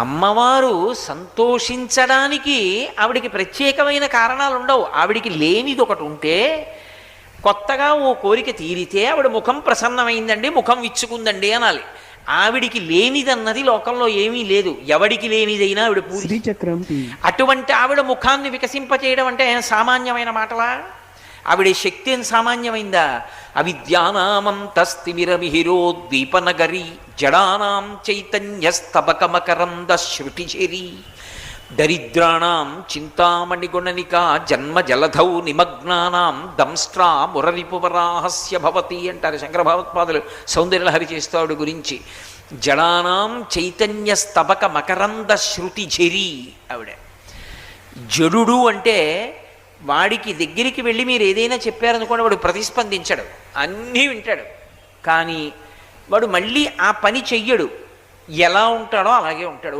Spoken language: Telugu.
అమ్మవారు సంతోషించడానికి ఆవిడికి ప్రత్యేకమైన కారణాలు ఉండవు. ఆవిడికి లేనిది ఒకటి ఉంటే, కొత్తగా ఓ కోరిక తీరితే ఆవిడ ముఖం ప్రసన్నమైందండి, ముఖం విచ్చుకుందండి అనాలి. ఆవిడికి లేనిదన్నది లోకంలో ఏమీ లేదు. ఎవడికి లేనిదైనా ఆవిడ పూర్తి. అటువంటి ఆవిడ ముఖాన్ని వికసింపచేయడం అంటే సామాన్యమైన మాటలా? ఆవిడ శక్తి ఏం సామాన్యమైందా? అవిద్యానామంతస్తిమిరమిహిరోద్దీపనగరి జడానాం చైతన్యస్తబకమకరంద శృతిచేరి దరిద్రాణం చింతామణిగుణనికా జన్మ జలధౌ నిమగ్నానాం దంస్ట్రా మురరిపువరాహస్య భవతి అంటారు శంకర భగవత్పాదులు సౌందర్యలహరి చేస్తాడు గురించి. జడానాం చైతన్య స్తబక మకరంద శృతి ఝరి. ఆవిడ జడుడు అంటే వాడికి దగ్గరికి వెళ్ళి మీరు ఏదైనా చెప్పారనుకోండి, వాడు ప్రతిస్పందించడు, అన్నీ వింటాడు, కానీ వాడు మళ్ళీ ఆ పని చెయ్యడు. ఎలా ఉంటాడో అలాగే ఉంటాడు.